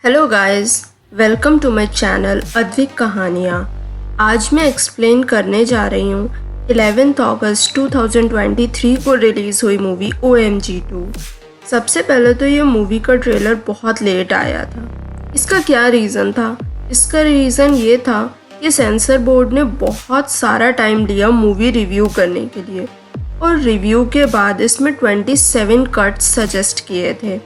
Hello guys, welcome to my channel Advik कहानियाँ। आज मैं एक्सप्लेन करने जा रही हूँ 11 अगस्त 2023 को रिलीज़ हुई मूवी OMG 2। सबसे पहले तो ये मूवी का ट्रेलर बहुत लेट आया था। इसका क्या रीज़न था? इसका रीज़न ये था कि सेंसर बोर्ड ने बहुत सारा टाइम लिया मूवी रिव्यू करने के लिए और रिव्यू के बाद इसमें 27 कट्स सजेस्ट किए थे।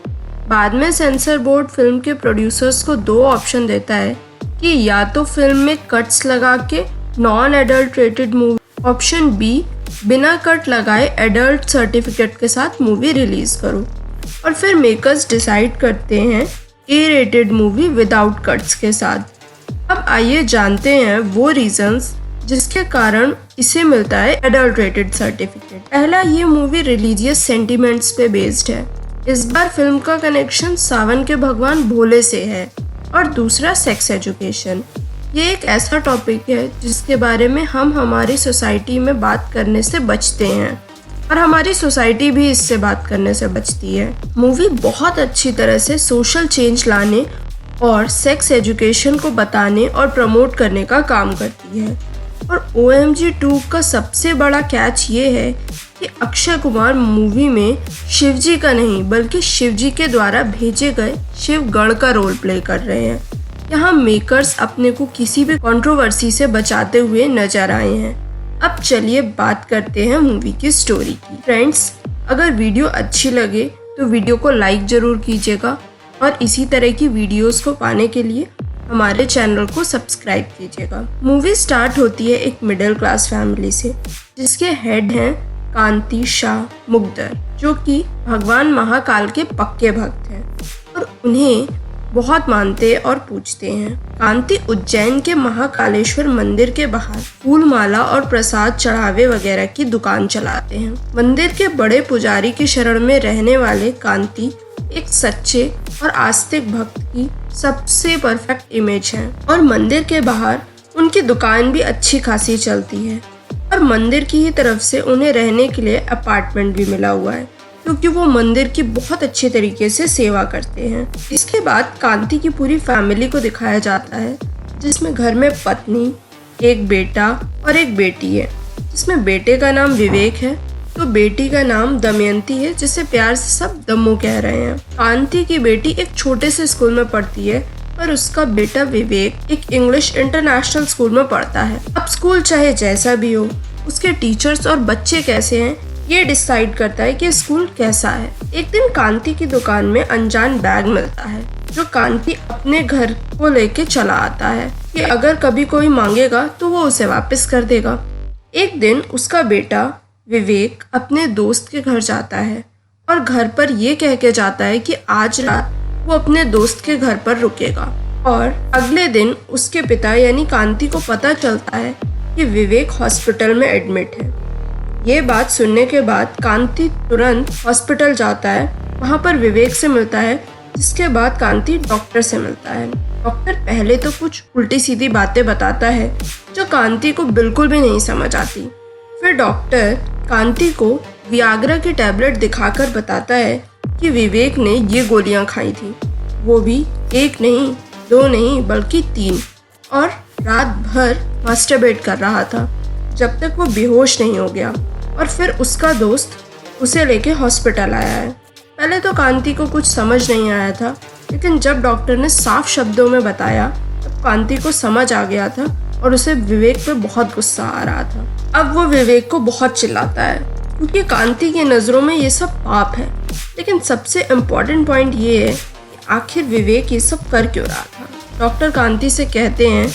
बाद में सेंसर बोर्ड फिल्म के प्रोड्यूसर्स को दो ऑप्शन देता है कि या तो फिल्म में कट्स लगा के non adulterated movie, option B बिना कट लगाए एडल्ट सर्टिफिकेट के साथ मूवी रिलीज करो। और फिर मेकर्स डिसाइड करते हैं A rated movie without cuts के साथ। अब आइए जानते हैं वो रीजंस जिसके कारण इसे मिलता है एडल्ट्रेटेड सर्टिफिकेट। पहला, ये मूवी रिलीजियस सेंटिमेंट्स पे बेस्ड है। इस बार फिल्म का कनेक्शन सावन के भगवान भोले से है। और दूसरा, सेक्स एजुकेशन। ये एक ऐसा टॉपिक है जिसके बारे में हम हमारी सोसाइटी में बात करने से बचते हैं और हमारी सोसाइटी भी इससे बात करने से बचती है। मूवी बहुत अच्छी तरह से सोशल चेंज लाने और सेक्स एजुकेशन को बताने और प्रमोट करने का काम करती है। और OMG 2 का सबसे बड़ा कैच ये है कि अक्षय कुमार मूवी में शिवजी का नहीं बल्कि शिवजी के द्वारा भेजे गए शिव गण का रोल प्ले कर रहे हैं। यहाँ मेकर्स अपने को किसी भी कंट्रोवर्सी से बचाते हुए नजर आए हैं। अब चलिए बात करते हैं मूवी की स्टोरी की। फ्रेंड्स, अगर वीडियो अच्छी लगे तो वीडियो को लाइक जरूर कीजिएगा और इसी तरह की वीडियोस को पाने के लिए हमारे चैनल को सब्सक्राइब कीजिएगा। मूवी स्टार्ट होती है एक मिडिल क्लास फैमिली से जिसके हेड हैं कांति शाह मुकद्दर, जो कि भगवान महाकाल के पक्के भक्त हैं और उन्हें बहुत मानते और पूजते हैं। कांति उज्जैन के महाकालेश्वर मंदिर के बाहर फूल माला और प्रसाद चढ़ावे वगैरह की दुकान चलाते हैं। मंदिर के बड़े पुजारी की शरण में रहने वाले कांति एक सच्चे और आस्तिक भक्त की सबसे परफेक्ट इमेज है और मंदिर के बाहर उनकी दुकान भी अच्छी खासी चलती है और मंदिर की ही तरफ से उन्हें रहने के लिए अपार्टमेंट भी मिला हुआ है क्योंकि वो मंदिर की बहुत अच्छे तरीके से सेवा करते हैं। इसके बाद कांति की पूरी फैमिली को दिखाया जाता है जिसमें घर में पत्नी, एक बेटा और एक बेटी है, जिसमें बेटे का नाम विवेक है तो बेटी का नाम दमयंती है, जिसे प्यार से सब दम्मू कह रहे हैं। कांति की बेटी एक छोटे से स्कूल में पढ़ती है पर उसका बेटा विवेक एक इंग्लिश इंटरनेशनल स्कूल में पढ़ता है। अब स्कूल चाहे जैसा भी हो, उसके टीचर्स और बच्चे कैसे हैं ये डिसाइड करता है कि स्कूल कैसा है। एक दिन कांति की दुकान में अनजान बैग मिलता है जो कांति अपने घर को लेके चला आता है कि अगर कभी कोई मांगेगा तो वो उसे वापस कर देगा। एक दिन उसका बेटा विवेक अपने दोस्त के घर जाता है और घर पर ये कह के जाता है कि आज रात वो अपने दोस्त के घर पर रुकेगा। और अगले दिन उसके पिता यानी कांति को पता चलता है कि विवेक हॉस्पिटल में एडमिट है। ये बात सुनने के बाद कांति तुरंत हॉस्पिटल जाता है, वहाँ पर विवेक से मिलता है, जिसके बाद कांति डॉक्टर से मिलता है। डॉक्टर पहले तो कुछ उल्टी सीधी बातें बताता है जो कांति को बिल्कुल भी नहीं समझ आती। फिर डॉक्टर कांति को वियाग्रा की टैबलेट दिखाकर बताता है कि विवेक ने ये गोलियां खाई थी, वो भी एक नहीं, दो नहीं बल्कि 3, और रात भर मास्टरबेट कर रहा था जब तक वो बेहोश नहीं हो गया। और फिर उसका दोस्त उसे लेके हॉस्पिटल आया है। पहले तो कांति को कुछ समझ नहीं आया था, लेकिन जब डॉक्टर ने साफ शब्दों में बताया तब कांति को समझ आ गया था और उसे विवेक पे बहुत गुस्सा आ रहा था। अब वो विवेक को बहुत चिल्लाता है क्योंकि कांति की नज़रों में ये सब पाप है। लेकिन सबसे इम्पोर्टेंट पॉइंट ये है कि आखिर विवेक ये सब कर क्यों रहा था। डॉक्टर कांति से कहते हैं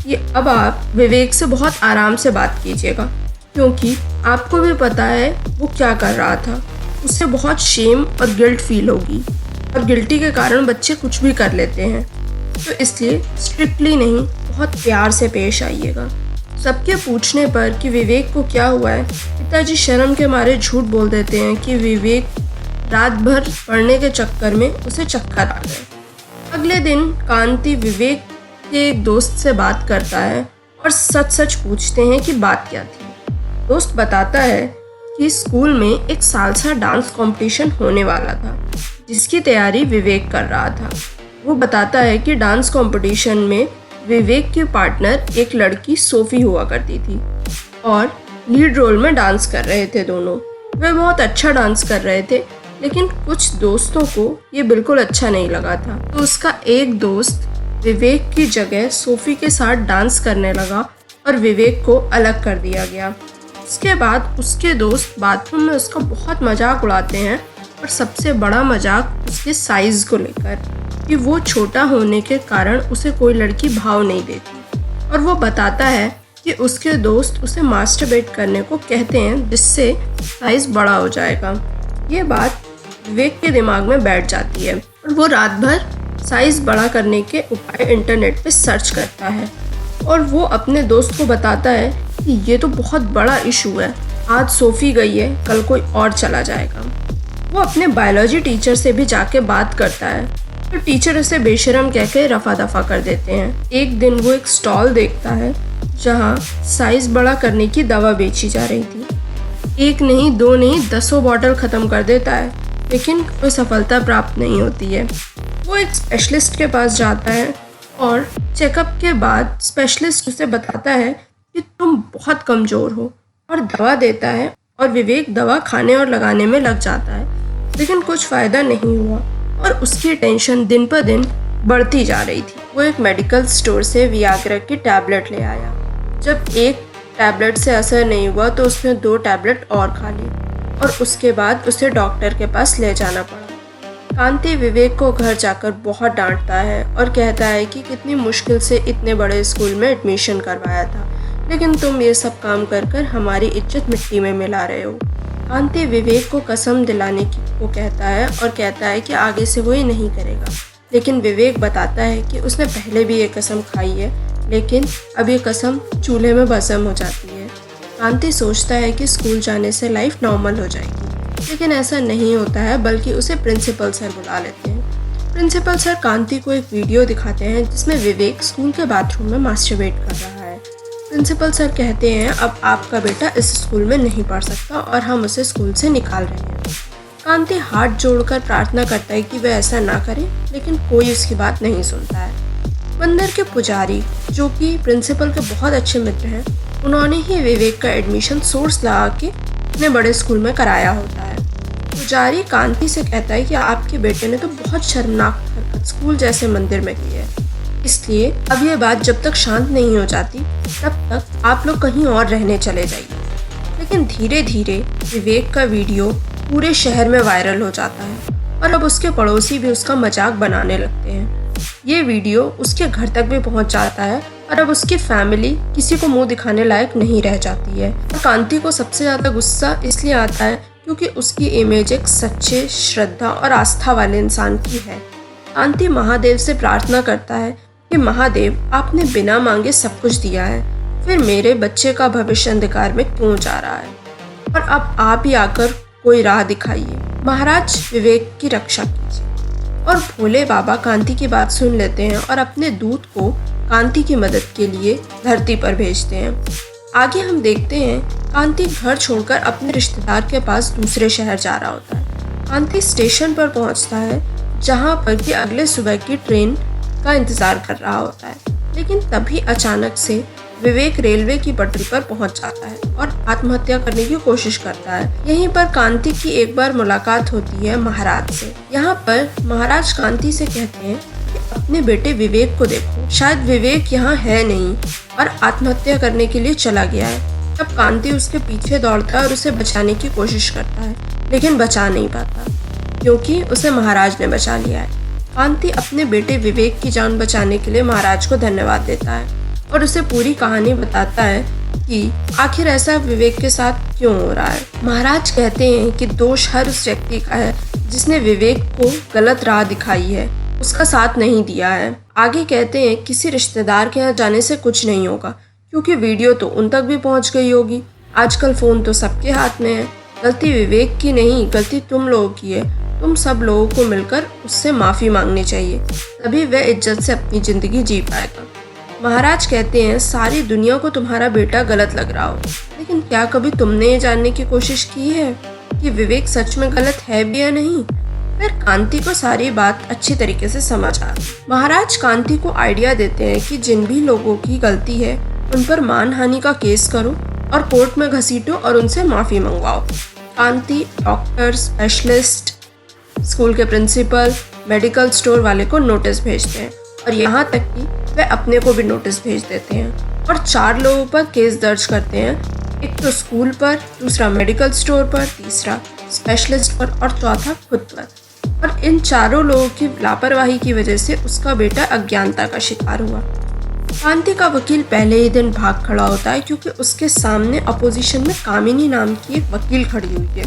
कि अब आप विवेक से बहुत आराम से बात कीजिएगा क्योंकि आपको भी पता है वो क्या कर रहा था। उससे बहुत शेम और गिल्ट फील होगी और गिल्टी के कारण बच्चे कुछ भी कर लेते हैं, तो इसलिए स्ट्रिक्टली नहीं बहुत प्यार से पेश आइएगा। सबके पूछने पर कि विवेक को क्या हुआ है, पिताजी शर्म के मारे झूठ बोल देते हैं कि विवेक रात भर पढ़ने के चक्कर में उसे चक्कर आ गए। अगले दिन कांति विवेक के एक दोस्त से बात करता है और सच सच पूछते हैं कि बात क्या थी। दोस्त बताता है कि स्कूल में एक सालसा डांस कंपटीशन होने वाला था जिसकी तैयारी विवेक कर रहा था। वो बताता है कि डांस कंपटीशन में विवेक की पार्टनर एक लड़की सोफी हुआ करती थी और लीड रोल में डांस कर रहे थे दोनों। वे बहुत अच्छा डांस कर रहे थे, लेकिन कुछ दोस्तों को ये बिल्कुल अच्छा नहीं लगा था। तो उसका एक दोस्त विवेक की जगह सोफी के साथ डांस करने लगा और विवेक को अलग कर दिया गया। इसके बाद उसके दोस्त बाथरूम में उसका बहुत मजाक उड़ाते हैं और सबसे बड़ा मजाक उसके साइज़ को लेकर कि वो छोटा होने के कारण उसे कोई लड़की भाव नहीं देती। और वो बताता है कि उसके दोस्त उसे मास्टरबेट करने को कहते हैं जिससे साइज़ बड़ा हो जाएगा। ये बात विवेक के दिमाग में बैठ जाती है और वो रात भर साइज़ बड़ा करने के उपाय इंटरनेट पे सर्च करता है और वो अपने दोस्त को बताता है कि ये तो बहुत बड़ा इशू है, आज सोफ़ी गई है, कल कोई और चला जाएगा। वो अपने बायोलॉजी टीचर से भी जाके बात करता है, तो टीचर उसे बेशरम कह के रफा दफा कर देते हैं। एक दिन वो एक स्टॉल देखता है जहाँ साइज़ बड़ा करने की दवा बेची जा रही थी। एक नहीं, दो नहीं, 10 बॉटल ख़त्म कर देता है, लेकिन कोई सफलता प्राप्त नहीं होती है। वो एक स्पेशलिस्ट के पास जाता है और चेकअप के बाद स्पेशलिस्ट उसे बताता है कि तुम बहुत कमज़ोर हो और दवा देता है और विवेक दवा खाने और लगाने में लग जाता है, लेकिन कुछ फ़ायदा नहीं हुआ और उसकी टेंशन दिन पर दिन बढ़ती जा रही थी। वो एक मेडिकल स्टोर से वियाग्रा की टैबलेट ले आया। जब एक टैबलेट से असर नहीं हुआ तो उसने 2 टैबलेट और खा ली और उसके बाद उसे डॉक्टर के पास ले जाना पड़ा। कांति विवेक को घर जाकर बहुत डांटता है और कहता है कि कितनी मुश्किल से इतने बड़े स्कूल में एडमिशन करवाया था, लेकिन तुम ये सब काम कर कर हमारी इज्जत मिट्टी में मिला रहे हो। कांति विवेक को कसम दिलाने को कहता है और कहता है कि आगे से वो ये नहीं करेगा, लेकिन विवेक बताता है कि उसने पहले भी ये कसम खाई है, लेकिन अब ये कसम चूल्हे में भस्म हो जाती है। कांति सोचता है कि स्कूल जाने से लाइफ नॉर्मल हो जाएगी, लेकिन ऐसा नहीं होता है, बल्कि उसे प्रिंसिपल सर बुला लेते हैं। प्रिंसिपल सर कांति को एक वीडियो दिखाते हैं जिसमें विवेक स्कूल के बाथरूम में मास्टरबेट कर रहा है। प्रिंसिपल सर कहते हैं अब आपका बेटा इस स्कूल में नहीं पढ़ सकता और हम उसे स्कूल से निकाल रहे हैं। कांति हाथ जोड़कर प्रार्थना करता है कि वह ऐसा ना करे, लेकिन कोई उसकी बात नहीं सुनता है। मंदिर के पुजारी, जो कि प्रिंसिपल के बहुत अच्छे मित्र हैं, उन्होंने ही विवेक का एडमिशन सोर्स लगा के इतने बड़े स्कूल में कराया होता है। पुजारी कांति से कहता है कि आपके बेटे ने तो बहुत शर्मनाक हरकत स्कूल जैसे मंदिर में की है, इसलिए अब ये बात जब तक शांत नहीं हो जाती तब तक आप लोग कहीं और रहने चले जाइए। लेकिन धीरे धीरे विवेक का वीडियो पूरे शहर में वायरल हो जाता है और अब उसके पड़ोसी भी उसका मजाक बनाने लगते हैं। ये वीडियो उसके घर तक भी पहुंच जाता है और अब उसकी फैमिली किसी को मुंह दिखाने लायक नहीं रह जाती है। और कांति को सबसे ज़्यादा गुस्सा इसलिए आता है क्योंकि उसकी इमेज एक सच्चे, श्रद्धा और आस्था वाले इंसान की है। कांति महादेव से प्रार्थना करता है कि महादेव, आपने बिना मांगे सब कुछ दिया है, फिर मेरे बच्चे का भविष्य अंधकार में क्यों जा रहा है, और अब आप ही आकर कोई राह दिखाइए। महाराज विवेक की रक्षा कीजिए। और भोले बाबा कांति की बात सुन लेते हैं और अपने दूत को कांति की मदद के लिए धरती पर भेजते हैं। आगे हम देखते हैं कांति घर छोड़कर अपने रिश्तेदार के पास दूसरे शहर जा रहा होता है। कांति स्टेशन पर पहुंचता है जहां पर कि अगले सुबह की ट्रेन का इंतजार कर रहा होता है, लेकिन तभी अचानक से विवेक रेलवे की पटरी पर पहुंच जाता है और आत्महत्या करने की कोशिश करता है। यहीं पर कांति की एक बार मुलाकात होती है महाराज से। यहाँ पर महाराज कांति से कहते हैं कि अपने बेटे विवेक को देखो, शायद विवेक यहाँ है नहीं और आत्महत्या करने के लिए चला गया है। तब कांति उसके पीछे दौड़ता है और उसे बचाने की कोशिश करता है, लेकिन बचा नहीं पाता क्योंकि उसे महाराज ने बचा लिया है। कांति अपने बेटे विवेक की जान बचाने के लिए महाराज को धन्यवाद देता है और उसे पूरी कहानी बताता है कि आखिर ऐसा विवेक के साथ क्यों हो रहा है। महाराज कहते हैं कि दोष हर उस व्यक्ति का है जिसने विवेक को गलत राह दिखाई है, उसका साथ नहीं दिया है। आगे कहते हैं किसी रिश्तेदार के यहाँ जाने से कुछ नहीं होगा क्योंकि वीडियो तो उन तक भी पहुँच गई होगी। आजकल फ़ोन तो सबके हाथ में है। गलती विवेक की नहीं, गलती तुम लोगों की है। तुम सब लोगों को मिलकर उससे माफ़ी मांगनी चाहिए, तभी वह इज्जत से अपनी ज़िंदगी जी पाएगा। महाराज कहते हैं सारी दुनिया को तुम्हारा बेटा गलत लग रहा हो, लेकिन क्या कभी तुमने ये जानने की कोशिश की है कि विवेक सच में गलत है भी या नहीं। फिर कांति को सारी बात अच्छी तरीके से समझ आ गई। महाराज कांति को आइडिया देते हैं कि जिन भी लोगों की गलती है उन पर मानहानि का केस करो और कोर्ट में घसीटो और उनसे माफी मंगवाओ। कांति डॉक्टर, स्पेशलिस्ट, स्कूल के प्रिंसिपल, मेडिकल स्टोर वाले को नोटिस भेजते हैं और यहाँ तक कि वे अपने को भी नोटिस भेज देते हैं और 4 लोगों पर केस दर्ज करते हैं। एक तो स्कूल पर, दूसरा मेडिकल स्टोर पर, तीसरा स्पेशलिस्ट पर और चौथा खुद पर। और इन चारों लोगों की लापरवाही की वजह से उसका बेटा अज्ञानता का शिकार हुआ। कांति का वकील पहले ही दिन भाग खड़ा होता है क्योंकि उसके सामने अपोजिशन में कामिनी नाम की एक वकील खड़ी हुई है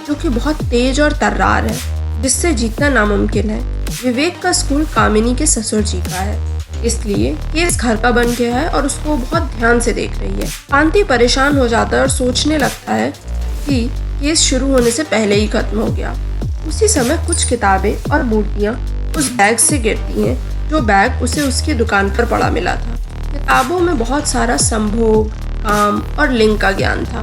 जो कि बहुत तेज और तर्रार है, जिससे जीतना नामुमकिन है। विवेक का स्कूल कामिनी के ससुर जी का है, इसलिए केस घर का बन गया है और उसको बहुत ध्यान से देख रही है। कांति परेशान हो जाता है और सोचने लगता है कि केस शुरू होने से पहले ही खत्म हो गया। उसी समय कुछ किताबें और मूर्तियाँ उस बैग से गिरती हैं, जो बैग उसे उसकी दुकान पर पड़ा मिला था। किताबों में बहुत सारा संभोग, काम और लिंग का ज्ञान था।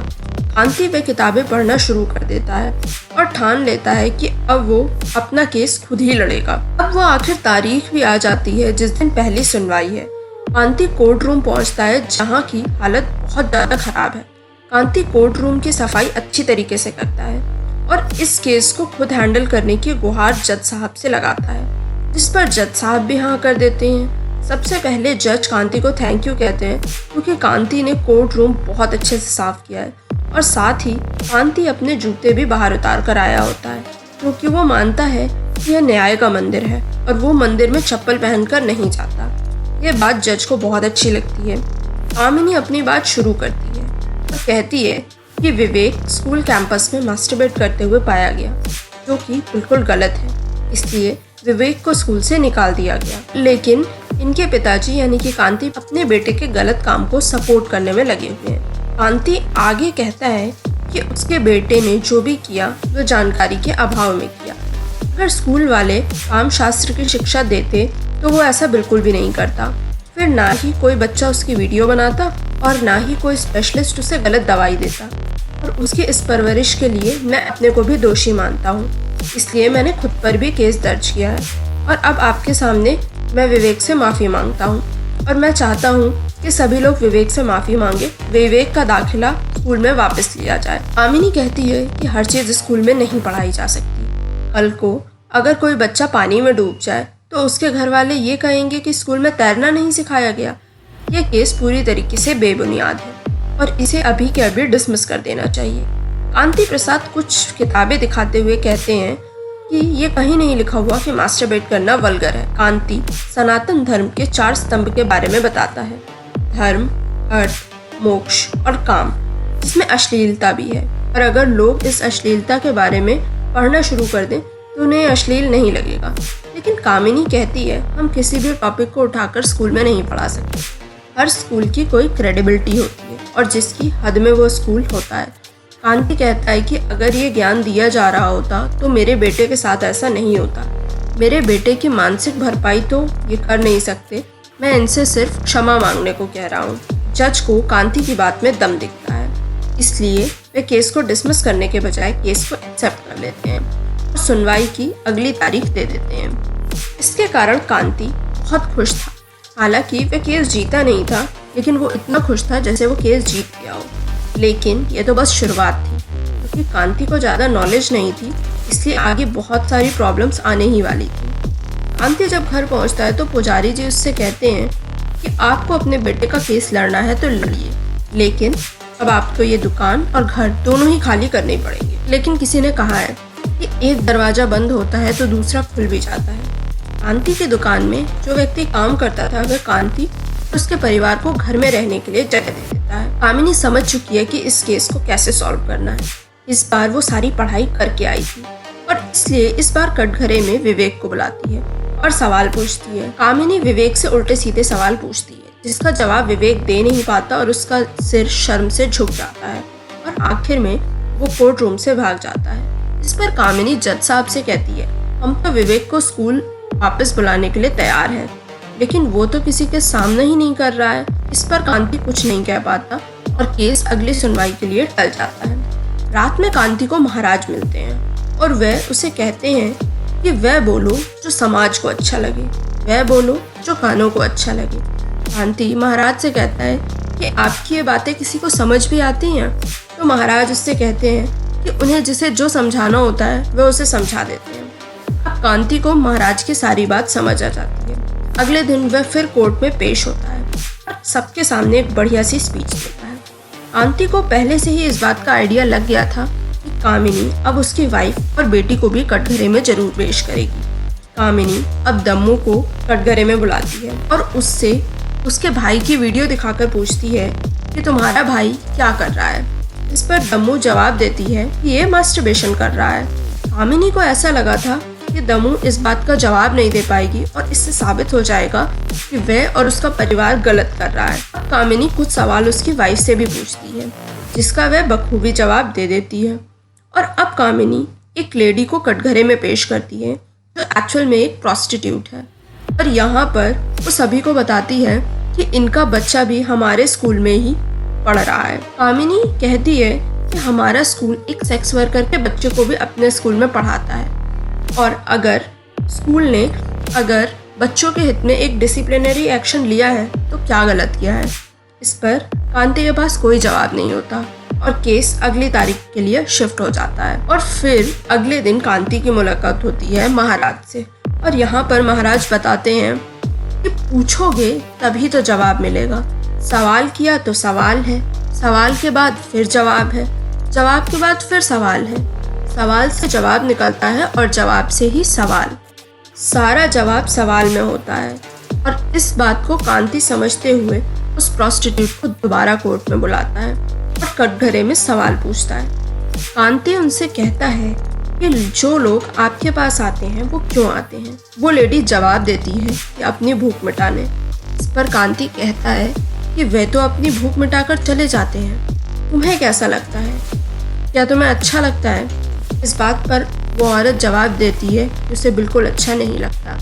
कांति वे किताबें पढ़ना शुरू कर देता है और ठान लेता है कि अब वो अपना केस खुद ही लड़ेगा। अब वो आखिर तारीख भी आ जाती है जिस दिन पहली सुनवाई है। कांति कोर्ट रूम पहुंचता है जहां की हालत बहुत ज़्यादा खराब है। कांति कोर्ट रूम की सफाई अच्छी तरीके से करता है और इस केस को खुद हैंडल करने की गुहार जज साहब से लगाता है, जिस पर जज साहब भी हाँ कर देते हैं। सबसे पहले जज कांति को थैंक यू कहते हैं क्योंकि कांति ने कोर्ट रूम बहुत अच्छे से साफ किया है और साथ ही कांति अपने जूते भी बाहर उतार कर आया होता है क्योंकि वो मानता है कि यह न्याय का मंदिर है और वो मंदिर में चप्पल पहनकर नहीं जाता। यह बात जज को बहुत अच्छी लगती है। कामिनी अपनी बात शुरू करती है और कहती है कि विवेक स्कूल कैंपस में मास्टरबेट करते हुए पाया गया, जो कि बिल्कुल गलत है, इसलिए विवेक को स्कूल से निकाल दिया गया। लेकिन इनके पिताजी यानी कि कांति अपने बेटे के गलत काम को सपोर्ट करने में लगे हुए हैं। कांति आगे कहता है कि उसके बेटे ने जो भी किया वो जानकारी के अभाव में किया। अगर स्कूल वाले काम शास्त्र की शिक्षा देते तो वो ऐसा बिल्कुल भी नहीं करता। फिर ना ही कोई बच्चा उसकी वीडियो बनाता और ना ही कोई स्पेशलिस्ट उसे गलत दवाई देता। और उसकी इस परवरिश के लिए मैं अपने को भी दोषी मानता हूँ, इसलिए मैंने खुद पर भी केस दर्ज किया है और अब आपके सामने मैं विवेक से माफ़ी मांगता हूँ और मैं चाहता हूँ कि सभी लोग विवेक से माफ़ी मांगे, विवेक का दाखिला स्कूल में वापस लिया जाए। कामिनी कहती है कि हर चीज़ स्कूल में नहीं पढ़ाई जा सकती। कल को अगर कोई बच्चा पानी में डूब जाए तो उसके घर वाले ये कहेंगे कि स्कूल में तैरना नहीं सिखाया गया। यह केस पूरी तरीके से बेबुनियाद है और इसे अभी के अभी डिसमिस कर देना चाहिए। कांति प्रसाद कुछ किताबें दिखाते हुए कहते हैं कि ये कहीं नहीं लिखा हुआ कि मास्टरबेट करना वल्गर है। कांति सनातन धर्म के 4 स्तंभ के बारे में बताता है, धर्म, अर्थ, मोक्ष और काम, जिसमें अश्लीलता भी है। और अगर लोग इस अश्लीलता के बारे में पढ़ना शुरू कर दें तो उन्हें अश्लील नहीं लगेगा। लेकिन कामिनी कहती है हम किसी भी टॉपिक को उठाकर स्कूल में नहीं पढ़ा सकते। हर स्कूल की कोई क्रेडिबिलिटी होती है और जिसकी हद में वो स्कूल होता है। कांति कहता है कि अगर ये ज्ञान दिया जा रहा होता तो मेरे बेटे के साथ ऐसा नहीं होता। मेरे बेटे की मानसिक भरपाई तो ये कर नहीं सकते, मैं इनसे सिर्फ क्षमा मांगने को कह रहा हूँ। जज को कांति की बात में दम दिखता है, इसलिए वे केस को डिसमिस करने के बजाय केस को एक्सेप्ट कर लेते हैं और सुनवाई की अगली तारीख दे देते हैं। इसके कारण कांति बहुत खुश था। हालांकि वह केस जीता नहीं था, लेकिन वो इतना खुश था जैसे वो केस जीत गया हो। लेकिन ये तो बस शुरुआत थी, क्योंकि कांति को ज़्यादा नॉलेज नहीं थी, इसलिए आगे बहुत सारी प्रॉब्लम्स आने ही वाली थी। कांति जब घर पहुंचता है तो पुजारी जी उससे कहते हैं कि आपको अपने बेटे का केस लड़ना है तो लड़िए, लेकिन अब आपको ये दुकान और घर दोनों ही खाली करने पड़ेंगे। लेकिन किसी ने कहा है कि एक दरवाज़ा बंद होता है तो दूसरा खुल भी जाता है। कांति की दुकान में जो व्यक्ति काम करता था वह कांति और उसके परिवार को घर में रहने के लिए जगह दे देता है। कामिनी समझ चुकी है कि इस केस को कैसे सॉल्व करना है। इस बार वो सारी पढ़ाई करके आई थी और इसलिए इस बार कटघरे में विवेक को बुलाती है और सवाल पूछती है। कामिनी विवेक से उल्टे सीधे सवाल पूछती है जिसका जवाब विवेक दे नहीं पाता और उसका सिर शर्म से झुक जाता है और आखिर में वो कोर्ट रूम से भाग जाता है। इस पर कामिनी जज साहब से कहती है हम तो विवेक को स्कूल वापस बुलाने के लिए तैयार है, लेकिन वो तो किसी के सामने ही नहीं कर रहा है। इस पर कांति कुछ नहीं कह पाता और केस अगली सुनवाई के लिए टल जाता है। रात में कांति को महाराज मिलते हैं और वह उसे कहते हैं कि कि वह बोलो जो समाज को अच्छा लगे, वह बोलो जो कानों को अच्छा लगे। कांति महाराज से कहता है कि आपकी ये बातें किसी को समझ भी आती हैं? तो महाराज उससे कहते हैं कि उन्हें जिसे जो समझाना होता है वह उसे समझा देते हैं। अब कांति को महाराज की सारी बात समझ आ जाती है। अगले दिन वह फिर कोर्ट में पेश होता है और सबके सामने एक बढ़िया सी स्पीच देता है। कांति को पहले से ही इस बात का आइडिया लग गया था कि कामिनी अब उसकी वाइफ और बेटी को भी कटघरे में जरूर पेश करेगी। कामिनी अब दम्मू को कटघरे में बुलाती है और उससे उसके भाई की वीडियो दिखाकर पूछती है कि तुम्हारा भाई क्या कर रहा है। इस पर दम्मू जवाब देती है कि ये मास्टरबेशन कर रहा है। कामिनी को ऐसा लगा था कि दम्मू इस बात का जवाब नहीं दे पाएगी और इससे साबित हो जाएगा कि वह और उसका परिवार गलत कर रहा है। अब कामिनी कुछ सवाल उसकी वाइफ से भी पूछती है जिसका वह बखूबी जवाब दे देती है। और अब कामिनी एक लेडी को कटघरे में पेश करती है जो एक्चुअल में एक प्रोस्टिट्यूट है और यहाँ पर वो सभी को बताती है कि इनका बच्चा भी हमारे स्कूल में ही पढ़ रहा है। कामिनी कहती है कि हमारा स्कूल एक सेक्स वर्कर के बच्चे को भी अपने स्कूल में पढ़ाता है और अगर स्कूल ने अगर बच्चों के हित में एक डिसिप्लिनरी एक्शन लिया है तो क्या गलत किया है। इस पर कांति के पास कोई जवाब नहीं होता और केस अगली तारीख के लिए शिफ्ट हो जाता है। और फिर अगले दिन कांति की मुलाकात होती है महाराज से और यहाँ पर महाराज बताते हैं कि पूछोगे तभी तो जवाब मिलेगा। सवाल किया तो सवाल है, सवाल के बाद फिर जवाब है, जवाब के बाद फिर सवाल है, सवाल से जवाब निकलता है और जवाब से ही सवाल। सारा जवाब सवाल में होता है। और इस बात को कांति समझते हुए उस प्रोस्टिट्यूट को दोबारा कोर्ट में बुलाता है और कटघरे में सवाल पूछता है। कांति उनसे कहता है कि जो लोग आपके पास आते हैं वो क्यों आते हैं। वो लेडी जवाब देती है कि अपनी भूख मिटाने। इस पर कांति कहता है कि वे तो अपनी भूख मिटाकर चले जाते हैं, तुम्हें कैसा लगता है, क्या तुम्हें अच्छा लगता है। इस बात पर वो औरत जवाब देती है कि उसे बिल्कुल अच्छा नहीं लगता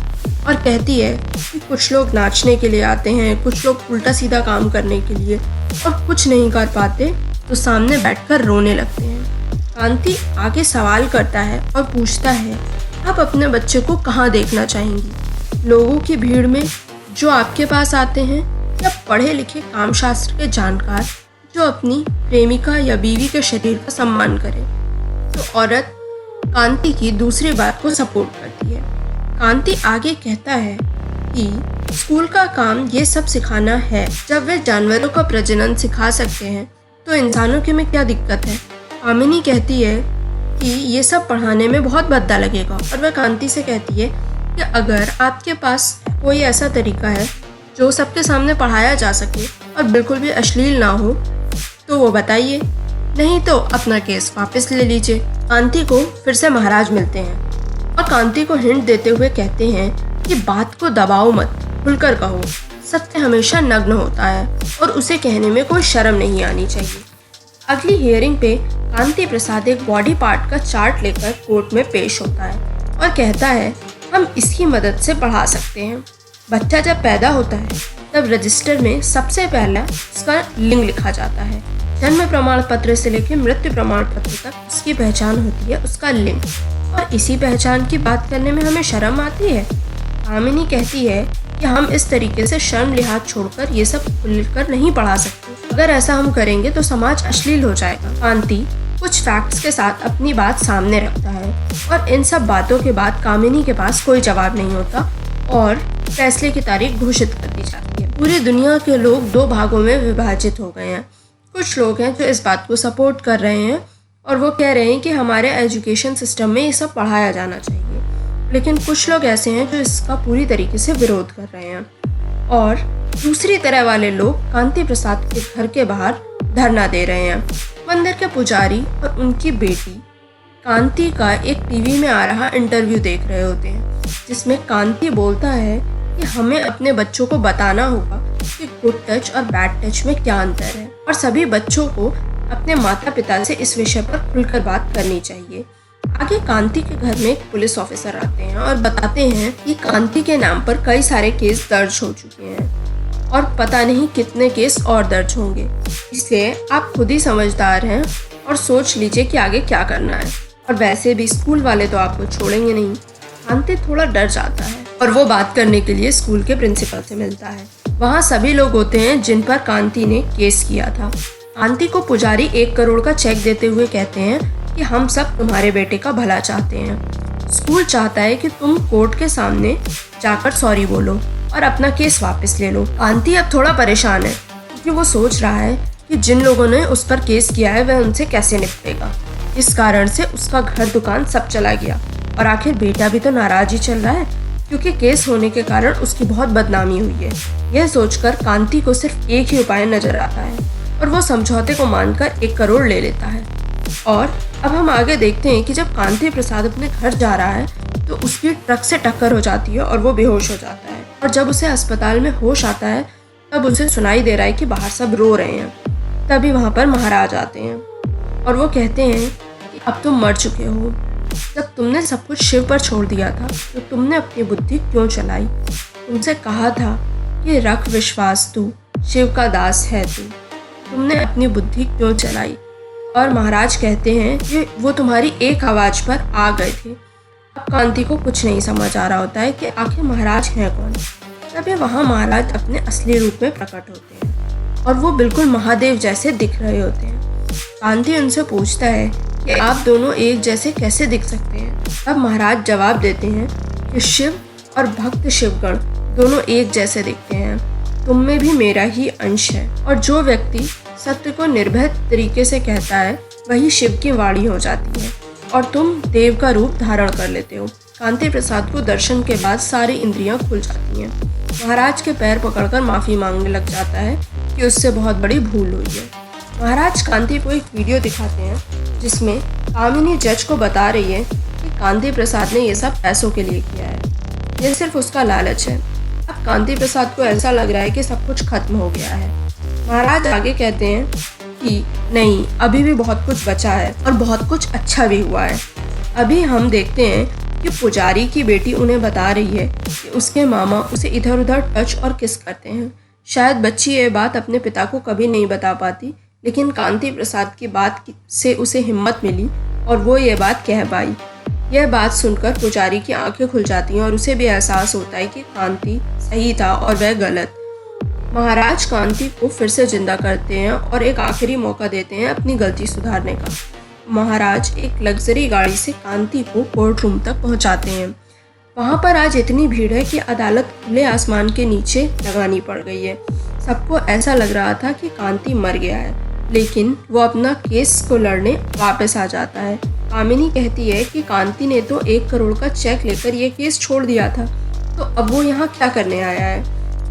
और कहती है कि कुछ लोग नाचने के लिए आते हैं, कुछ लोग उल्टा सीधा काम करने के लिए और कुछ नहीं कर पाते तो सामने बैठकर रोने लगते हैं। कांति आगे सवाल करता है और पूछता है आप अपने बच्चे को कहाँ देखना चाहेंगी, लोगों की भीड़ में जो आपके पास आते हैं या पढ़े लिखे कामशास्त्र के जानकार जो अपनी प्रेमिका या बीवी के शरीर का सम्मान करें। तो औरत कांति की दूसरी बात को सपोर्ट करती है। कांति आगे कहता है कि स्कूल का काम ये सब सिखाना है। जब वे जानवरों का प्रजनन सिखा सकते हैं तो इंसानों के में क्या दिक्कत है। कामिनी कहती है कि ये सब पढ़ाने में बहुत भद्दा लगेगा और वह कांति से कहती है कि अगर आपके पास कोई ऐसा तरीका है जो सबके सामने पढ़ाया जा सके और बिल्कुल भी अश्लील ना हो तो वो बताइए, नहीं तो अपना केस वापस ले लीजिए। कांति को फिर से महाराज मिलते हैं और कांति को हिंट देते हुए कहते हैं कि बात को दबाओ मत, खुलकर कहो। सत्य हमेशा नग्न होता है और उसे कहने में कोई शर्म नहीं आनी चाहिए। अगली हियरिंग पे कांति प्रसाद एक बॉडी पार्ट का चार्ट लेकर कोर्ट में पेश होता है और कहता है हम इसकी मदद से पढ़ा सकते हैं। बच्चा जब पैदा होता है तब रजिस्टर में सबसे पहला उसका लिंग लिखा जाता है। जन्म प्रमाण पत्र से लेकर मृत्यु प्रमाण पत्र तक उसकी पहचान होती है उसका लिंग। और इसी पहचान की बात करने में हमें शर्म आती है। कामिनी कहती है कि हम इस तरीके से शर्म लिहाज छोड़कर ये सब खुलकर नहीं पढ़ा सकते। अगर ऐसा हम करेंगे तो समाज अश्लील हो जाएगा। कांति कुछ फैक्ट्स के साथ अपनी बात सामने रखता है और इन सब बातों के बाद कामिनी के पास कोई जवाब नहीं होता और फैसले की तारीख घोषित कर दी जाती है। पूरी दुनिया के लोग दो भागों में विभाजित हो गए हैं। कुछ लोग हैं जो इस बात को सपोर्ट कर रहे हैं और वो कह रहे हैं कि हमारे एजुकेशन सिस्टम में ये सब पढ़ाया जाना चाहिए, लेकिन कुछ लोग ऐसे हैं जो इसका पूरी तरीके से विरोध कर रहे हैं। और दूसरी तरह वाले लोग कांति प्रसाद के घर के बाहर धरना दे रहे हैं। मंदिर के पुजारी और उनकी बेटी कांति का एक टीवी में आ रहा इंटरव्यू देख रहे होते हैं जिसमें कांति बोलता है कि हमें अपने बच्चों को बताना होगा कि गुड टच और बैड टच में क्या अंतर है और सभी बच्चों को अपने माता पिता से इस विषय पर खुलकर बात करनी चाहिए। आगे कांति के घर में एक पुलिस ऑफिसर आते हैं और बताते हैं कि कांति के नाम पर कई सारे केस दर्ज हो चुके हैं और पता नहीं कितने केस और दर्ज होंगे। इसलिए आप खुद ही समझदार हैं और सोच लीजिए कि आगे क्या करना है। और वैसे भी स्कूल वाले तो आपको छोड़ेंगे नहीं। कांति थोड़ा डर जाता है और वो बात करने के लिए स्कूल के प्रिंसिपल से मिलता है। वहाँ सभी लोग होते हैं जिन पर कांति ने केस किया था। कांति को पुजारी 1 करोड़ का चेक देते हुए कहते हैं कि हम सब तुम्हारे बेटे का भला चाहते हैं। स्कूल चाहता है कि तुम कोर्ट के सामने जाकर सॉरी बोलो और अपना केस वापस ले लो। कांति अब थोड़ा परेशान है क्योंकि वो सोच रहा है कि जिन लोगों ने उस पर केस किया है वह उनसे कैसे निपटेगा। इस कारण से उसका घर दुकान सब चला गया और आखिर बेटा भी तो नाराज ही चल रहा है क्योंकि केस होने के कारण उसकी बहुत बदनामी हुई है। यह सोचकर कांति को सिर्फ एक ही उपाय नजर आता है और वो समझौते को मानकर 1 करोड़ ले लेता है। और अब हम आगे देखते हैं कि जब कांति प्रसाद अपने घर जा रहा है तो उसकी ट्रक से टक्कर हो जाती है और वो बेहोश हो जाता है। और जब उसे अस्पताल में होश आता है तब उसे सुनाई दे रहा है कि बाहर सब रो रहे हैं। तभी वहाँ पर महाराज आते हैं और वो कहते हैं कि अब तुम मर चुके हो। जब तुमने सब कुछ शिव पर छोड़ दिया था तो तुमने अपनी बुद्धि क्यों चलाई? तुमसे कहा था कि रख विश्वास, तू शिव का दास है तू। तुमने अपनी बुद्धि क्यों चलाई? और महाराज कहते हैं कि वो तुम्हारी एक आवाज़ पर आ गए थे। अब कांति को कुछ नहीं समझ आ रहा होता है कि आखिर महाराज हैं कौन। तभी वहाँ महाराज अपने असली रूप में प्रकट होते हैं और वो बिल्कुल महादेव जैसे दिख रहे होते हैं। कांति उनसे पूछता है कि आप दोनों एक जैसे कैसे दिख सकते हैं? तब महाराज जवाब देते हैं कि शिव और भक्त शिवगण दोनों एक जैसे दिखते हैं। तुम में भी मेरा ही अंश है और जो व्यक्ति सत्य को निर्भय तरीके से कहता है वही शिव की वाणी हो जाती है और तुम देव का रूप धारण कर लेते हो। कांति प्रसाद को दर्शन के बाद सारी इंद्रियां खुल जाती हैं। महाराज के पैर पकड़कर माफ़ी मांगने लग जाता है कि उससे बहुत बड़ी भूल हुई है। महाराज कांति को एक वीडियो दिखाते हैं जिसमें कामिनी जज को बता रही है कि कांति प्रसाद ने ये सब पैसों के लिए किया है, ये सिर्फ उसका लालच है। अब कांति प्रसाद को ऐसा लग रहा है कि सब कुछ खत्म हो गया है। महाराज आगे कहते हैं कि नहीं, अभी भी बहुत कुछ बचा है और बहुत कुछ अच्छा भी हुआ है। अभी हम देखते हैं कि पुजारी की बेटी उन्हें बता रही है कि उसके मामा उसे इधर उधर टच और किस करते हैं। शायद बच्ची ये बात अपने पिता को कभी नहीं बता पाती, लेकिन कांति प्रसाद की बात से उसे हिम्मत मिली और वो ये बात कह पाई। यह बात सुनकर पुजारी की आंखें खुल जाती हैं और उसे भी एहसास होता है कि कांति सही था और वह गलत। महाराज कांति को फिर से जिंदा करते हैं और एक आखिरी मौका देते हैं अपनी गलती सुधारने का। महाराज एक लग्जरी गाड़ी से कांति को कोर्ट रूम तक पहुंचाते हैं। वहां पर आज इतनी भीड़ है कि अदालत खुले आसमान के नीचे लगानी पड़ गई है। सबको ऐसा लग रहा था कि कांति मर गया है, लेकिन वो अपना केस को लड़ने वापस आ जाता है। कामिनी कहती है कि कांति ने तो 1 करोड़ का चेक लेकर ये केस छोड़ दिया था, तो अब वो यहाँ क्या करने आया है?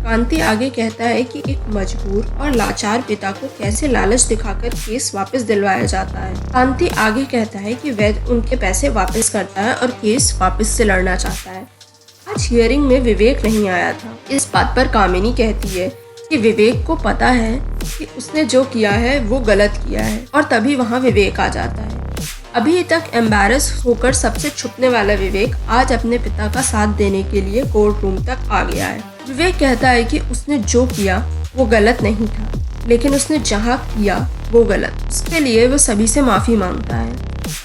कांति आगे कहता है कि एक मजबूर और लाचार पिता को कैसे लालच दिखाकर केस वापस दिलवाया जाता है। कांति आगे कहता है कि वह उनके पैसे वापस करता है और केस वापस से लड़ना चाहता है। आज हियरिंग में विवेक नहीं आया था। इस बात पर कामिनी कहती है कि विवेक को पता है कि उसने जो किया है वो गलत किया है, और तभी वहाँ विवेक आ जाता है। अभी तक एम्बैरस होकर सबसे छुपने वाला विवेक आज अपने पिता का साथ देने के लिए कोर्ट रूम तक आ गया है। विवेक कहता है कि उसने जो किया वो गलत नहीं था, लेकिन उसने जहाँ किया वो गलत। उसके लिए वो सभी से माफ़ी मांगता है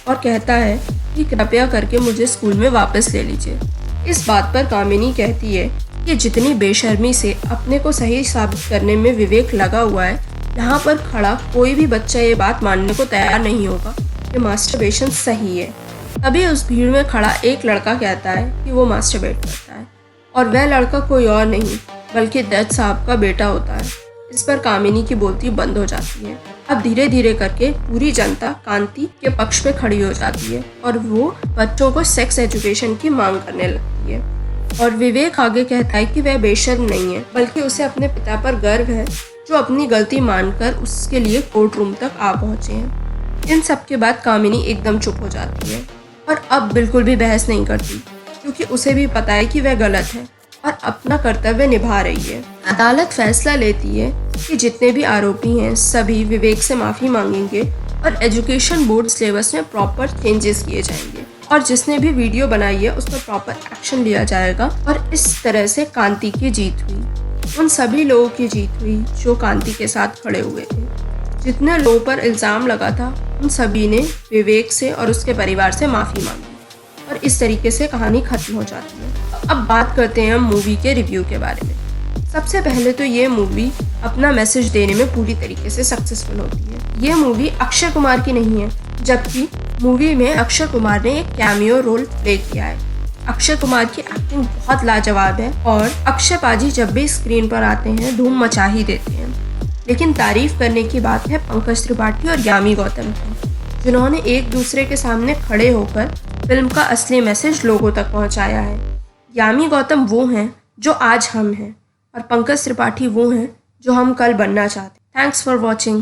और कहता है कि कृपया करके मुझे स्कूल में वापस ले लीजिए। इस बात पर कामिनी कहती है कि जितनी बेशर्मी से अपने को सही साबित करने में विवेक लगा हुआ है, यहाँ पर खड़ा कोई भी बच्चा ये बात मानने को तैयार नहीं होगा कि मास्टरबेशन सही है। तभी उस भीड़ में खड़ा एक लड़का कहता है कि वो मास्टरबेट करता है, और वह लड़का कोई और नहीं बल्कि जज साहब का बेटा होता है। इस पर कामिनी की बोलती बंद हो जाती है। अब धीरे धीरे करके पूरी जनता कांति के पक्ष में खड़ी हो जाती है और वो बच्चों को सेक्स एजुकेशन की मांग करने लगती है। और विवेक आगे कहता है कि वह बेशर्म नहीं है, बल्कि उसे अपने पिता पर गर्व है जो अपनी गलती मानकर उसके लिए कोर्ट रूम तक आ पहुंचे हैं। इन सब के बाद कामिनी एकदम चुप हो जाती है और अब बिल्कुल भी बहस नहीं करती, क्योंकि उसे भी पता है कि वह गलत है और अपना कर्तव्य निभा रही है। अदालत फैसला लेती है कि जितने भी आरोपी हैं सभी विवेक से माफ़ी मांगेंगे और एजुकेशन बोर्ड सिलेबस में प्रॉपर चेंजेस किए जाएंगे, और जिसने भी वीडियो बनाई है उस पर प्रॉपर एक्शन लिया जाएगा। और इस तरह से कांति की जीत हुई। उन सभी लोगों की जीत हुई जो कांति के साथ खड़े हुए थे। जितने लोगों पर इल्ज़ाम लगा था उन सभी ने विवेक से और उसके परिवार से माफ़ी मांगी। और इस तरीके से कहानी खत्म हो जाती है। अब बात करते हैं हम मूवी के रिव्यू के बारे में। सबसे पहले तो ये मूवी अपना मैसेज देने में पूरी तरीके से सक्सेसफुल होती है। ये मूवी अक्षय कुमार की नहीं है, जबकि मूवी में अक्षय कुमार ने एक कैमियो रोल प्ले किया है। अक्षय कुमार की एक्टिंग बहुत लाजवाब है और अक्षय पाजी जब भी स्क्रीन पर आते हैं धूम मचा ही देते हैं। लेकिन तारीफ करने की बात है पंकज त्रिपाठी और यामी गौतम की, जिन्होंने एक दूसरे के सामने खड़े होकर फिल्म का असली मैसेज लोगों तक पहुंचाया है। यामी गौतम वो हैं जो आज हम हैं और पंकज त्रिपाठी वो हैं जो हम कल बनना चाहते हैं। Thanks for watching.